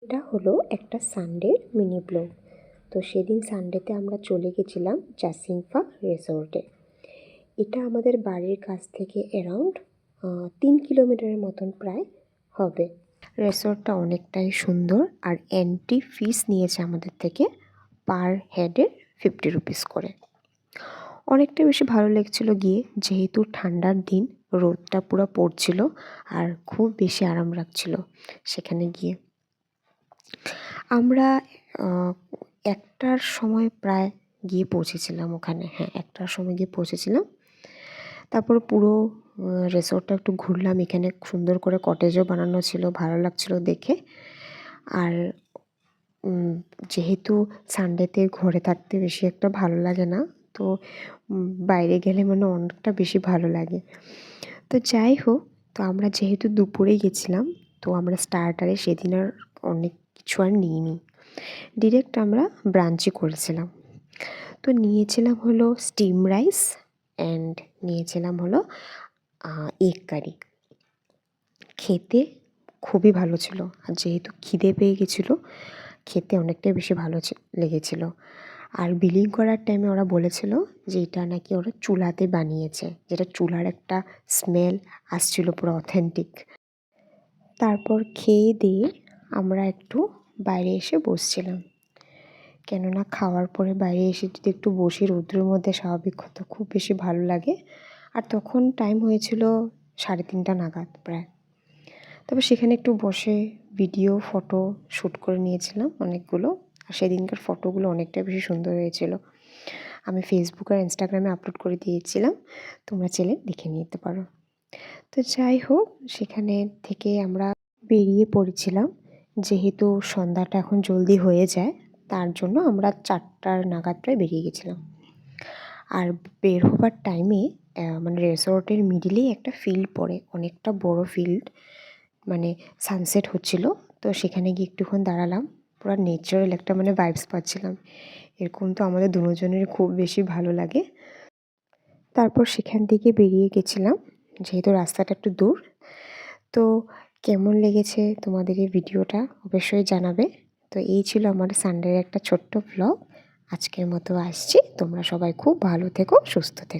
এটা হলো একটা সানডের মিনি ব্লগ। তো সেদিন সানডেতে আমরা চলে গেছিলাম জাসিংফা রিসোর্টে। এটা আমাদের বাড়ির কাছ থেকে অ্যারাউন্ড 3 কিলোমিটারের মতন প্রায় হবে। রিসোর্টটা অনেকটাই সুন্দর আর এন্ট্রি ফিস নিয়েছে আমাদের থেকে পার হেডে 50 রুপিস করে। অনেকটা বেশি ভালো লেগেছিল গিয়ে, যেহেতু ঠান্ডার দিন, রোদটা পুরো পড়ছিল আর খুব বেশি আরাম লাগছিল সেখানে গিয়ে। আমরা 1টার সময় প্রায় গিয়ে পৌঁছেছিলাম ওখানে। হ্যাঁ, 1টার সময় গিয়ে পৌঁছেছিলাম। তারপর পুরো রিসোর্টটা একটু ঘুরলাম। এখানে সুন্দর করে কটেজও বানানো ছিল, ভালো লাগছিল দেখে। আর যেহেতু সানডেতে ঘরে থাকতে বেশি একটা ভালো লাগে না, তো বাইরে গেলে মানে অনেকটা বেশি ভালো লাগে। তো যাই হোক, তো আমরা যেহেতু দুপুরে গেছিলাম, তো আমরা স্টার্টারে সেদিন আর অনেক কিছু আর নিইনি, ডিরেক্ট আমরা ব্রাঞ্চই করেছিলাম। তো নিয়েছিলাম হলো স্টিম রাইস অ্যান্ড নিয়েছিলাম হলো এগ কারি। খেতে খুবই ভালো ছিল, আর যেহেতু খিদে পেয়ে গেছিলো, খেতে অনেকটাই বেশি ভালো লেগেছিল। আর বিলিং করার টাইমে ওরা বলেছিল যে এটা নাকি ওরা চুলাতে বানিয়েছে, যেটা চুলার একটা স্মেল আসছিল পুরো অথেন্টিক। তারপর খেয়ে দিয়ে আমরা একটু বাইরে এসে বসছিলাম, কেননা খাওয়ার পরে বাইরে এসে যদি একটু বসি রৌদ্রের মধ্যে, স্বাভাবিক কথা খুব বেশি ভালো লাগে। আর তখন টাইম হয়েছিল 3:30 নাগাদ প্রায়। তবে সেখানে একটু বসে ভিডিও ফটো শ্যুট করে নিয়েছিলাম অনেকগুলো। আর সেদিনকার ফটোগুলো অনেকটা বেশি সুন্দর হয়েছিল। আমি ফেসবুক আর ইনস্টাগ্রামে আপলোড করে দিয়েছিলাম, তোমরা চাইলে দেখে নিতে পারো। তো যাই হোক, সেখানে থেকে আমরা বেরিয়ে পড়েছিলাম। যেহেতু সন্ধ্যাটা এখন জলদি হয়ে যায়, তার জন্য আমরা 4টার নাগাদ প্রায় বেরিয়ে গেছিলাম। আর বের হবার টাইমে মানে রিসোর্টের মিডিলেই একটা ফিল্ড পড়ে, অনেকটা বড় ফিল্ড, মানে সানসেট হচ্ছিল। তো সেখানে গিয়ে একটুক্ষণ দাঁড়ালাম, পুরো ন্যাচারাল একটা মানে ভাইবস পাচ্ছিলাম। এরকম তো আমাদের দুজনের খুব বেশি ভালো লাগে। তারপর সেখান থেকে বেরিয়ে গেছিলাম, যেহেতু রাস্তাটা একটু দূর। তো কেমন লেগেছে তোমাদের এই ভিডিওটা অবশ্যই জানাবে। তো এই ছিল আমার সানডের একটা ছোট্ট ব্লগ। আজকের মতো আসছি, তোমরা সবাই খুব ভালো থেকো, সুস্থ থেকো।